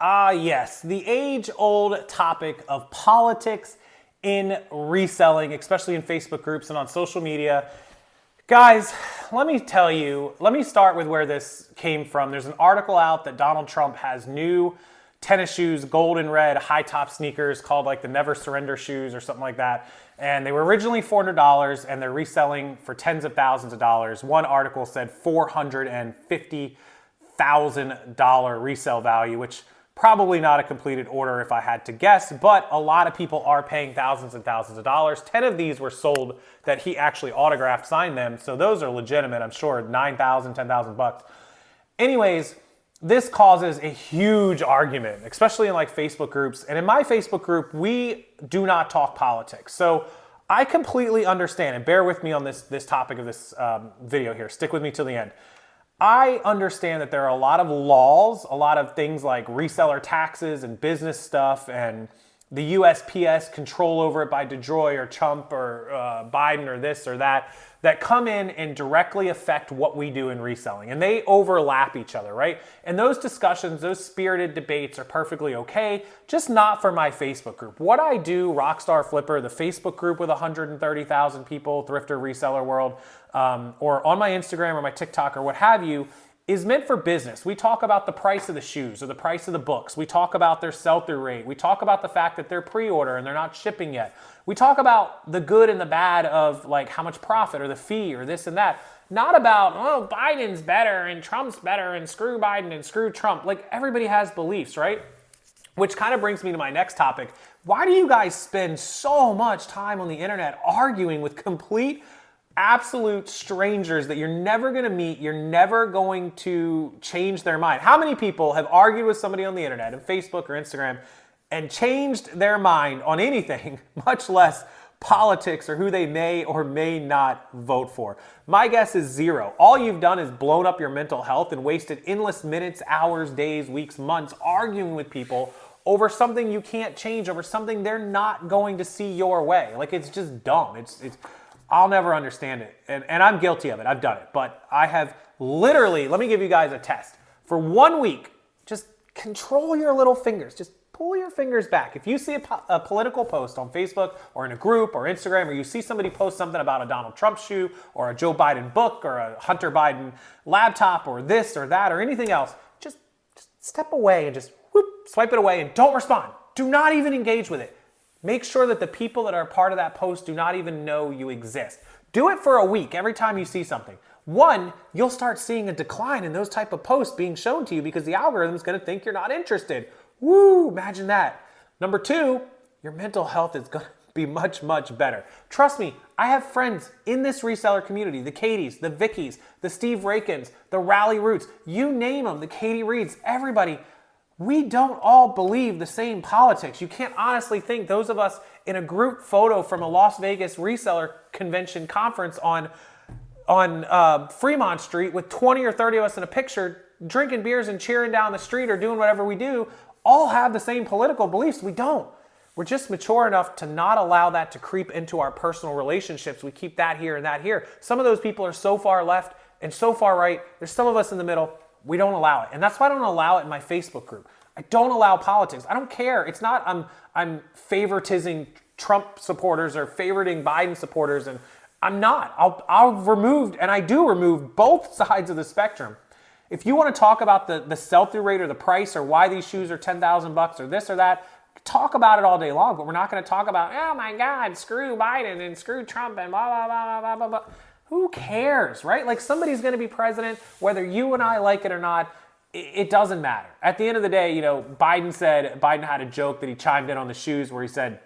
Ah, yes, the age-old topic of politics in reselling, especially in Facebook groups and on social media. Guys, let me tell you, let me start with where this came from. There's an article out that Donald Trump has new tennis shoes, gold and red, high-top sneakers called like the Never Surrender shoes or something like that. And they were originally $400 and they're reselling for tens of thousands of dollars. One article said $450,000 resale value, which probably not a completed order if I had to guess, but a lot of people are paying thousands and thousands of dollars. 10 of these were sold that he actually autographed, signed them, so those are legitimate, I'm sure, 9,000, 10,000 bucks. Anyways, this causes a huge argument, especially in like Facebook groups. And in my Facebook group, we do not talk politics. So I completely understand, and bear with me on this topic of this video here. Stick with me till the end. I understand that there are a lot of laws, a lot of things like reseller taxes and business stuff and the USPS control over it by DeJoy or Trump or Biden or this or that come in and directly affect what we do in reselling. And they overlap each other, right? And those discussions, those spirited debates are perfectly okay, just not for my Facebook group. What I do, Rockstarflipper, the Facebook group with 130,000 people, Thrifter Reseller World, or on my Instagram or my TikTok or what have you, is meant for business. We talk about the price of the shoes or the price of the books. We talk about their sell-through rate. We talk about the fact that they're pre-order and they're not shipping yet. We talk about the good and the bad of like how much profit or the fee or this and that. Not about, oh, Biden's better and Trump's better and screw Biden and screw Trump. Like everybody has beliefs, right? Which kind of brings me to my next topic. Why do you guys spend so much time on the internet arguing with complete absolute strangers that you're never going to meet, you're never going to change their mind? How many people have argued with somebody on the internet, on Facebook or Instagram, and changed their mind on anything, much less politics or who they may or may not vote for? My guess is zero. All you've done is blown up your mental health and wasted endless minutes, hours, days, weeks, months arguing with people over something you can't change, over something they're not going to see your way. Like, it's just dumb. I'll never understand it, and I'm guilty of it. I've done it, but I have literally, let me give you guys a test. For 1 week, just control your little fingers. Just pull your fingers back. If you see a political post on Facebook or in a group or Instagram, or you see somebody post something about a Donald Trump shoe or a Joe Biden book or a Hunter Biden laptop or this or that or anything else, just step away and just whoop, swipe it away and don't respond. Do not even engage with it. Make sure that the people that are part of that post do not even know you exist. Do it for a week every time you see something. One, you'll start seeing a decline in those type of posts being shown to you because the algorithm is going to think you're not interested. Woo, imagine that. Number two, your mental health is going to be much, much better. Trust me, I have friends in this reseller community, the Katies, the Vickies, the Steve Rakins, the Rally Roots, you name them, the Katie Reeds, everybody. We don't all believe the same politics. You can't honestly think those of us in a group photo from a Las Vegas reseller convention conference on Fremont Street with 20 or 30 of us in a picture drinking beers and cheering down the street or doing whatever we do all have the same political beliefs. We don't. We're just mature enough to not allow that to creep into our personal relationships. We keep that here and that here. Some of those people are so far left and so far right. There's some of us in the middle. We don't allow it. And that's why I don't allow it in my Facebook group. I don't allow politics. I don't care. It's not I'm favoritizing Trump supporters or favoriting Biden supporters, and I'm not. I'll remove, and I do remove both sides of the spectrum. If you want to talk about the sell-through rate or the price or why these shoes are 10,000 bucks or this or that, talk about it all day long, but we're not going to talk about, oh my God, screw Biden and screw Trump and blah, blah, blah, blah, blah, blah. Who cares, right? Like, somebody's going to be president, whether you and I like it or not. It doesn't matter. At the end of the day, Biden had a joke that he chimed in on the shoes where he said,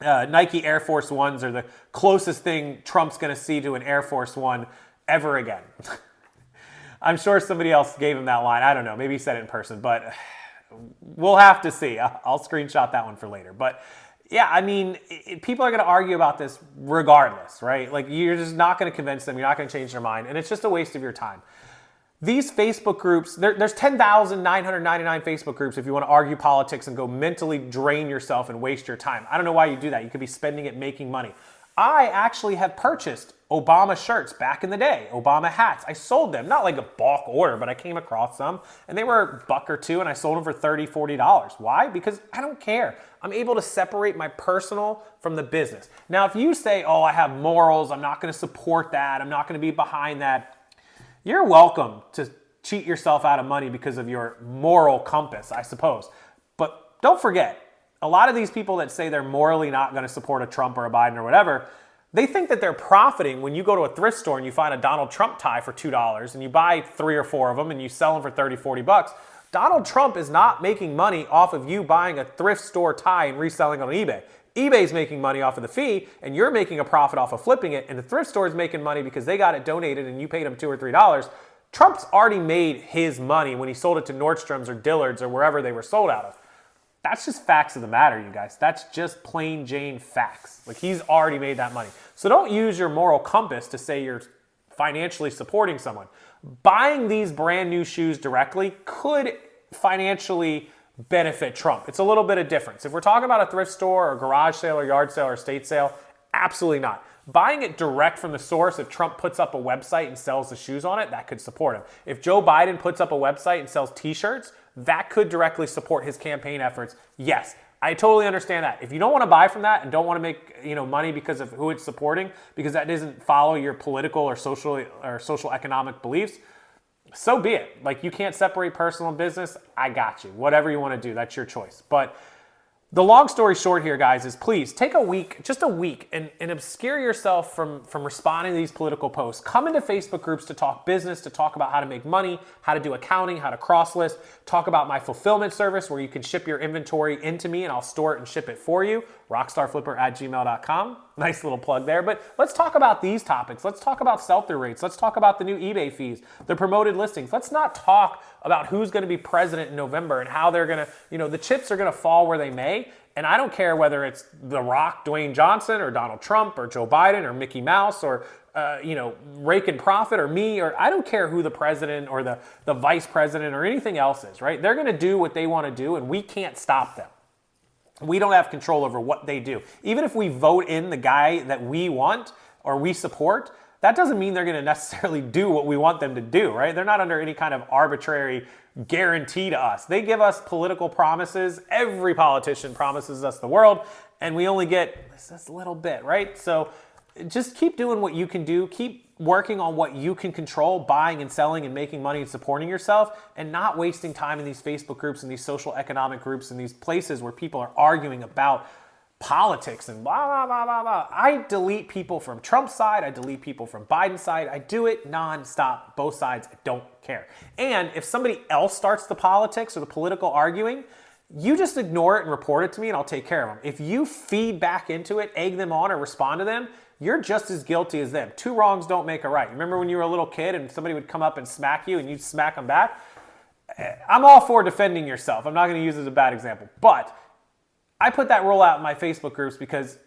Nike Air Force Ones are the closest thing Trump's going to see to an Air Force One ever again. I'm sure somebody else gave him that line. I don't know. Maybe he said it in person, but we'll have to see. I'll screenshot that one for later. But yeah, I mean, people are going to argue about this regardless, right? Like, you're just not going to convince them. You're not going to change their mind. And it's just a waste of your time. These Facebook groups, there's 10,999 Facebook groups if you want to argue politics and go mentally drain yourself and waste your time. I don't know why you do that. You could be spending it making money. I actually have purchased Obama shirts back in the day, Obama hats. I sold them, not like a bulk order, but I came across some and they were $1 or $2 and I sold them for $30, $40. Why? Because I don't care. I'm able to separate my personal from the business. Now, if you say, oh, I have morals, I'm not going to support that, I'm not going to be behind that, you're welcome to cheat yourself out of money because of your moral compass, I suppose. But don't forget, a lot of these people that say they're morally not going to support a Trump or a Biden or whatever, they think that they're profiting when you go to a thrift store and you find a Donald Trump tie for $2 and you buy 3 or 4 of them and you sell them for 30, 40 bucks. Donald Trump is not making money off of you buying a thrift store tie and reselling on eBay. eBay's making money off of the fee and you're making a profit off of flipping it, and the thrift store is making money because they got it donated and you paid them $2 or $3. Trump's already made his money when he sold it to Nordstrom's or Dillard's or wherever they were sold out of. That's just facts of the matter, you guys. That's just plain Jane facts. Like, he's already made that money. So don't use your moral compass to say you're financially supporting someone. Buying these brand new shoes directly could financially benefit Trump. It's a little bit of difference. If we're talking about a thrift store or garage sale or yard sale or estate sale, absolutely not. Buying it direct from the source, if Trump puts up a website and sells the shoes on it, that could support him. If Joe Biden puts up a website and sells t-shirts, that could directly support his campaign efforts. Yes, I totally understand that. If you don't want to buy from that and don't want to make money because of who it's supporting, because that doesn't follow your political or social economic beliefs, so be it. Like, you can't separate personal and business. I got you. Whatever you want to do, that's your choice. But the long story short here, guys, is please take a week, just a week, and obscure yourself from responding to these political posts. Come into Facebook groups to talk business, to talk about how to make money, how to do accounting, how to cross-list, talk about my fulfillment service where you can ship your inventory into me and I'll store it and ship it for you, rockstarflipper@gmail.com. Nice little plug there. But let's talk about these topics. Let's talk about sell-through rates. Let's talk about the new eBay fees, the promoted listings. Let's not talk about who's going to be president in November and how they're going to, the chips are going to fall where they may. And I don't care whether it's The Rock, Dwayne Johnson, or Donald Trump, or Joe Biden, or Mickey Mouse, or, Rake and Profit, or me, or I don't care who the president or the vice president or anything else is, right? They're going to do what they want to do, and we can't stop them. We don't have control over what they do. Even if we vote in the guy that we want or we support, that doesn't mean they're going to necessarily do what we want them to do, right? They're not under any kind of arbitrary guarantee to us. They give us political promises. Every politician promises us the world, and we only get this little bit, right? So just keep doing what you can do. Keep working on what you can control, buying and selling and making money and supporting yourself, and not wasting time in these Facebook groups and these social economic groups and these places where people are arguing about politics and blah, blah, blah, blah, blah. I delete people from Trump's side. I delete people from Biden's side. I do it nonstop, both sides. I don't care. And if somebody else starts the politics or the political arguing, you just ignore it and report it to me and I'll take care of them. If you feed back into it, egg them on or respond to them, you're just as guilty as them. 2 wrongs don't make a right. Remember when you were a little kid and somebody would come up and smack you and you'd smack them back? I'm all for defending yourself. I'm not going to use it as a bad example, but I put that rule out in my Facebook groups because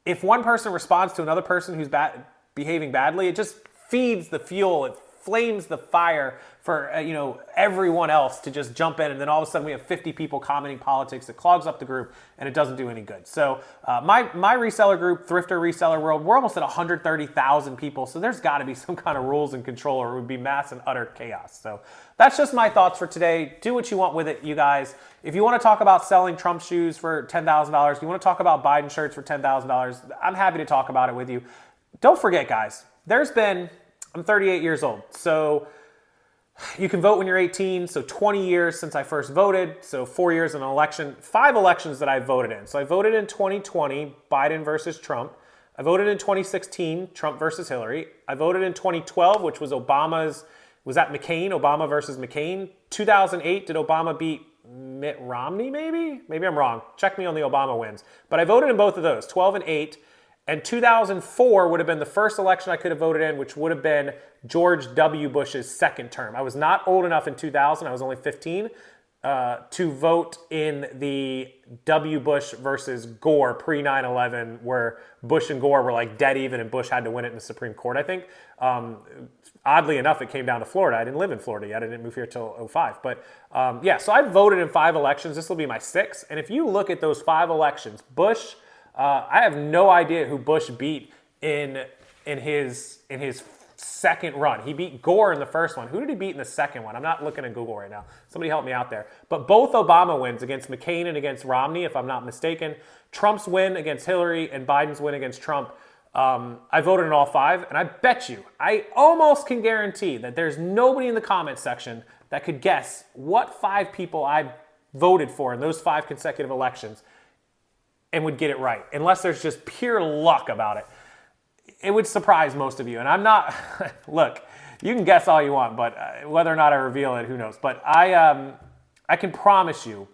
if one person responds to another person who's behaving badly, it just feeds the fuel. It flames the fire for everyone else to just jump in, and then all of a sudden we have 50 people commenting politics. It clogs up the group, and it doesn't do any good. So my reseller group, Thrifter Reseller World, we're almost at 130,000 people, so there's got to be some kind of rules and control, or it would be mass and utter chaos. So that's just my thoughts for today. Do what you want with it, you guys. If you want to talk about selling Trump shoes for $10,000, you want to talk about Biden shirts for $10,000, I'm happy to talk about it with you. Don't forget, guys, I'm 38 years old, so you can vote when you're 18, so 20 years since I first voted, so 4 years in an election, 5 elections that I voted in. So I voted in 2020, Biden versus Trump. I voted in 2016, Trump versus Hillary. I voted in 2012, which was McCain, Obama versus McCain. 2008, did Obama beat Mitt Romney, maybe? Maybe I'm wrong. Check me on the Obama wins. But I voted in both of those, 12 and 8. And 2004 would have been the first election I could have voted in, which would have been George W. Bush's second term. I was not old enough in 2000, I was only 15, to vote in the W. Bush versus Gore pre-9/11, where Bush and Gore were like dead even and Bush had to win it in the Supreme Court, I think. Oddly enough, it came down to Florida. I didn't live in Florida yet. I didn't move here till 2005. But so I voted in 5 elections. This will be my 6th. And if you look at those 5 elections, Bush... I have no idea who Bush beat in in his second run. He beat Gore in the first one. Who did he beat in the second one? I'm not looking at Google right now. Somebody help me out there. But both Obama wins against McCain and against Romney, if I'm not mistaken. Trump's win against Hillary and Biden's win against Trump. I voted in all 5, and I bet you, I almost can guarantee that there's nobody in the comments section that could guess what 5 people I voted for in those 5 consecutive elections and would get it right, unless there's just pure luck about it. It would surprise most of you, and I'm not, look, you can guess all you want, but whether or not I reveal it, who knows. But I can promise you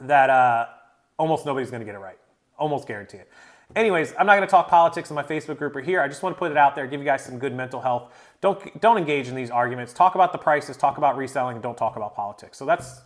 that almost nobody's going to get it right. Almost guarantee it. Anyways, I'm not going to talk politics in my Facebook group or here. I just want to put it out there, give you guys some good mental health. Don't engage in these arguments. Talk about the prices, talk about reselling, and don't talk about politics. So that's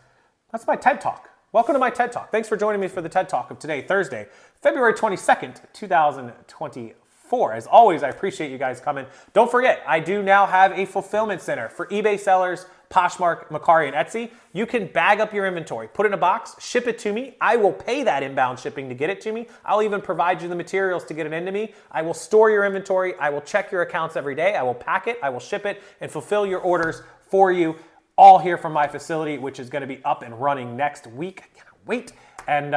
my TED Talk. Welcome to my TED Talk. Thanks for joining me for the TED Talk of today, Thursday, February 22nd, 2024. As always, I appreciate you guys coming. Don't forget, I do now have a fulfillment center for eBay sellers, Poshmark, Mercari, and Etsy. You can bag up your inventory, put it in a box, ship it to me. I will pay that inbound shipping to get it to me. I'll even provide you the materials to get it into me. I will store your inventory. I will check your accounts every day. I will pack it. I will ship it and fulfill your orders for you, all here from my facility, which is going to be up and running next week. I can't wait. And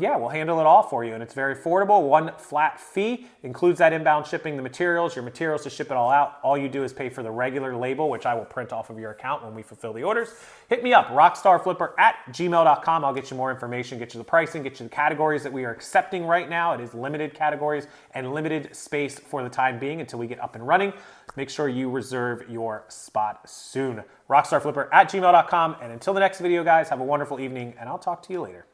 yeah, we'll handle it all for you. And it's very affordable. One flat fee includes that inbound shipping, the materials, your materials to ship it all out. All you do is pay for the regular label, which I will print off of your account when we fulfill the orders. Hit me up, rockstarflipper@gmail.com. I'll get you more information, get you the pricing, get you the categories that we are accepting right now. It is limited categories and limited space for the time being until we get up and running. Make sure you reserve your spot soon. rockstarflipper@gmail.com. And until the next video, guys, have a wonderful evening, and I'll talk to you later.